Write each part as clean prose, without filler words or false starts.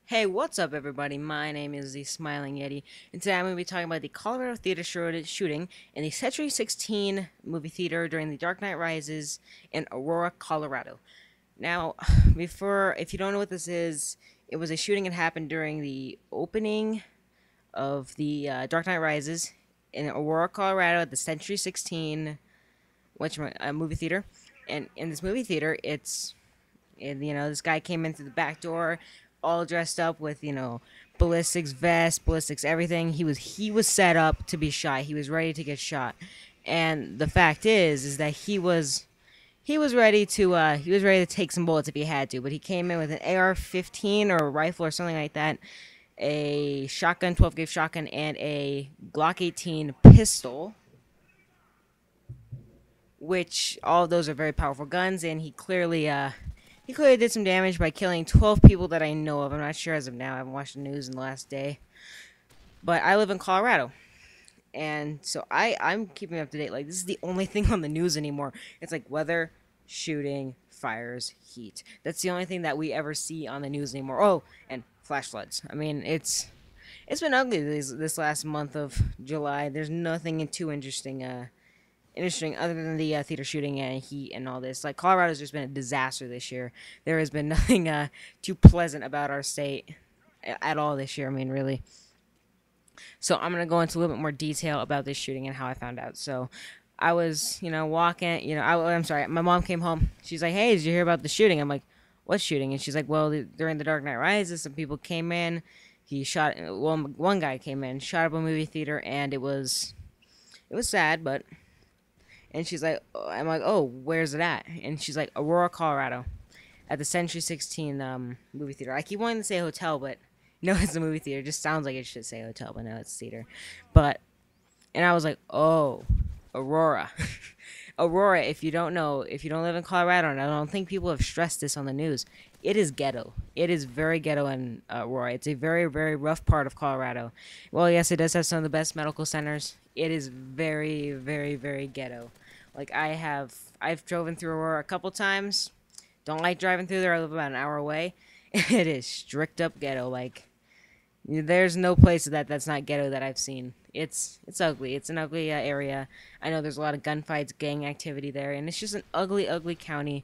Hey, what's up, everybody? My name is the Smiling Yeti, and today I'm going to be talking about the Colorado Theater shooting in the Century 16 movie theater during the Dark Knight Rises in Aurora, Colorado. Now, if you don't know what this is, it was a shooting that happened during the opening of the Dark Knight Rises in Aurora, Colorado at the Century 16 movie theater. And in this movie theater, this guy came in through the back door, all dressed up with ballistics vest, ballistics everything. He was set up to be shot. He was ready to get shot, and the fact is that he was ready to take some bullets if he had to. But he came in with an AR-15 or a rifle or something like that, a shotgun, 12 gauge shotgun, and a Glock 18 pistol, which all of those are very powerful guns, and he clearly did some damage by killing 12 people that I know of. I'm not sure as of now. I haven't watched the news in the last day. But I live in Colorado. And so I'm keeping up to date. Like, this is the only thing on the news anymore. It's like weather, shooting, fires, heat. That's the only thing that we ever see on the news anymore. Oh, and flash floods. I mean, it's been ugly this last month of July. There's nothing too interesting other than the theater shooting and heat and all this. Like, Colorado's just been a disaster this year. There has been nothing too pleasant about our state at all this year. I mean, really. So I'm gonna go into a little bit more detail about this shooting and how I found out. So I was, walking. I'm sorry. My mom came home. She's like, "Hey, did you hear about the shooting?" I'm like, "What shooting?" And she's like, "Well, during the Dark Knight Rises, some people came in. He shot. Well, one guy came in, shot up a movie theater, and it was sad, but." And she's like, I'm like, "Oh, where's it at?" And she's like, "Aurora, Colorado, at the Century 16 movie theater." I keep wanting to say hotel, but no, it's a movie theater. It just sounds like it should say hotel, but no, it's theater. But and I was like, "Oh, Aurora." Aurora, if you don't know, if you don't live in Colorado, and I don't think people have stressed this on the news, it is ghetto. It is very ghetto in Aurora. It's a very, very rough part of Colorado. Well, yes, it does have some of the best medical centers. It is very, very, very ghetto. Like, I've driven through Aurora a couple times. Don't like driving through there. I live about an hour away. It is strict up ghetto. Like, there's no place that's not ghetto that I've seen. It's ugly. It's an ugly area. I know there's a lot of gunfights, gang activity there, and it's just an ugly, ugly county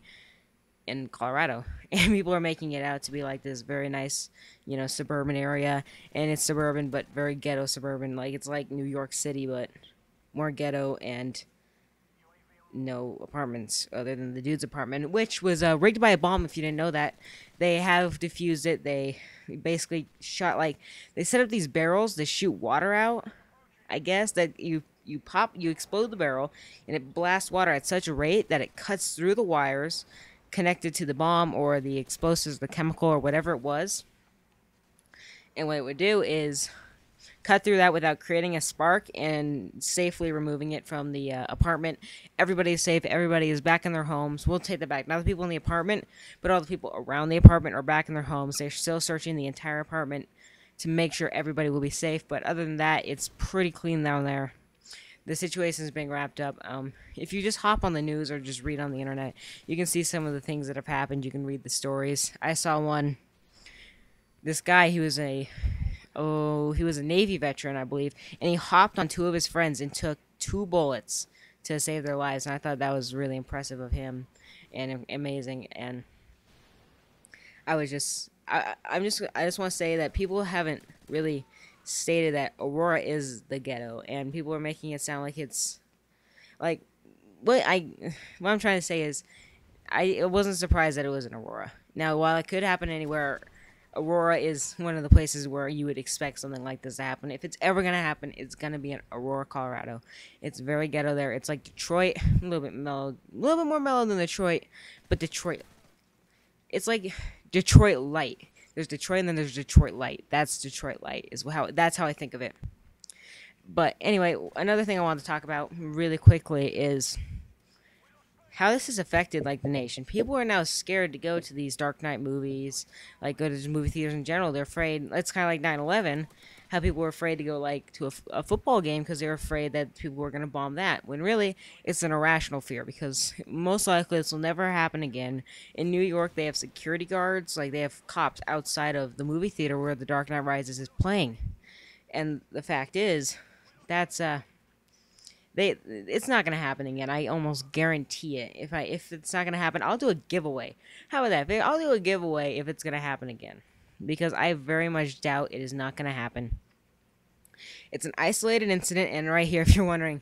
in Colorado. And people are making it out to be like this very nice, suburban area, and it's suburban but very ghetto suburban. Like, it's like New York City but more ghetto and no apartments other than the dude's apartment, which was rigged by a bomb. If you didn't know that, they have diffused it. They basically shot, like, they set up these barrels to shoot water out. I guess that you explode the barrel, and it blasts water at such a rate that it cuts through the wires connected to the bomb or the explosives, the chemical or whatever it was. And what it would do is cut through that without creating a spark and safely removing it from the apartment. Everybody is safe. Everybody is back in their homes. We'll take that back. Not the people in the apartment, but all the people around the apartment are back in their homes. They're still searching the entire apartment to make sure everybody will be safe. But other than that, it's pretty clean down there. The situation is being wrapped up. If you just hop on the news or just read on the internet, you can see some of the things that have happened. You can read the stories. I saw one. This guy, he was a Navy veteran, I believe, and he hopped on two of his friends and took two bullets to save their lives. And I thought that was really impressive of him and amazing. And I just want to say that people haven't really stated that Aurora is the ghetto, and people are making it sound like it's like what I what I'm trying to say is I wasn't surprised that it was in Aurora. Now, while it could happen anywhere, Aurora is one of the places where you would expect something like this to happen. If it's ever gonna happen, it's gonna be in Aurora, Colorado. It's very ghetto there. It's like Detroit, a little bit mellow, a little bit more mellow than Detroit, but Detroit, it's like Detroit light. There's Detroit and then there's Detroit light. That's Detroit light that's how I think of it. But anyway, another thing I wanted to talk about really quickly is how this has affected, like, the nation. People are now scared to go to these Dark Knight movies, like go to movie theaters in general. They're afraid. It's kind of like 9/11, how people were afraid to go like to a football game because they were afraid that people were going to bomb that. When really it's an irrational fear because most likely this will never happen again. In New York, they have security guards, like they have cops outside of the movie theater where The Dark Knight Rises is playing. And the fact is, that's it's not gonna happen again. I almost guarantee it. If it's not gonna happen, I'll do a giveaway. How about that? I'll do a giveaway if it's gonna happen again, because I very much doubt it is not gonna happen. It's an isolated incident, and right here, if you're wondering,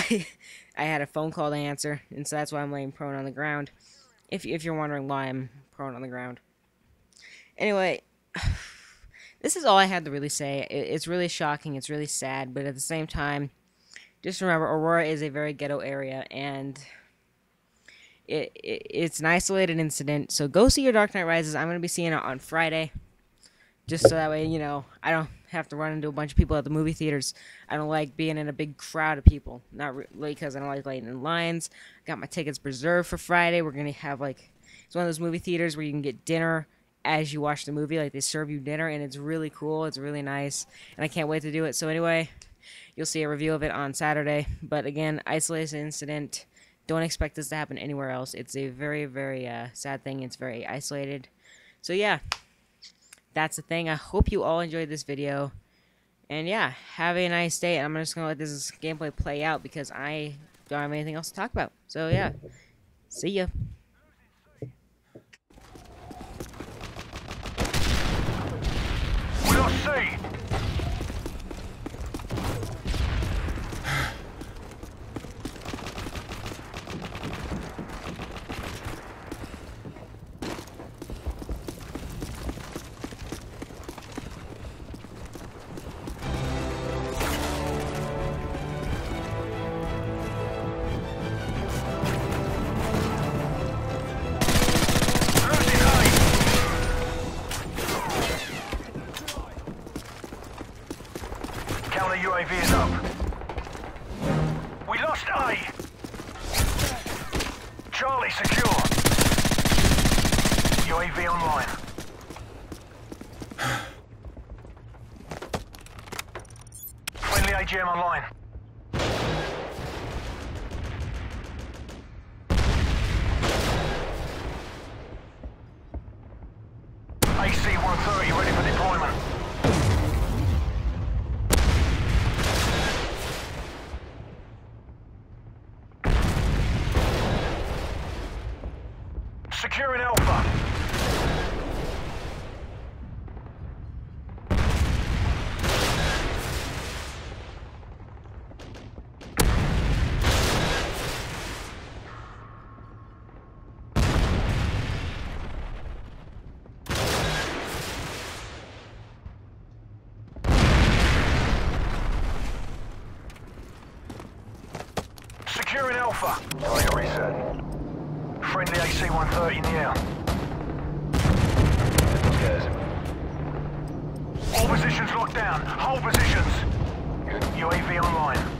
I had a phone call to answer, and so that's why I'm laying prone on the ground. If you're wondering why I'm prone on the ground. Anyway, this is all I had to really say. It's really shocking. It's really sad, but at the same time, just remember, Aurora is a very ghetto area, and it's an isolated incident. So go see your Dark Knight Rises. I'm going to be seeing it on Friday, just so that way, you know, I don't have to run into a bunch of people at the movie theaters. I don't like being in a big crowd of people. Not really because I don't like waiting in lines. Got my tickets reserved for Friday. We're going to have, like, it's one of those movie theaters where you can get dinner as you watch the movie. Like, they serve you dinner, and it's really cool. It's really nice, and I can't wait to do it. So anyway, you'll see a review of it on Saturday. But again, isolated incident. Don't expect this to happen anywhere else. It's a very, very sad thing. It's very isolated. So yeah, that's the thing. I hope you all enjoyed this video. And yeah, have a nice day. I'm just going to let this gameplay play out because I don't have anything else to talk about. So yeah, see ya. We'll see. Counter UAV is up. We lost A. Charlie secure. UAV online. Friendly AGM online. AC-130 ready for deployment. Securing Alpha. Securing Alpha. Target reset. Friendly AC-130 in the air. All positions locked down. Hold positions. UAV online.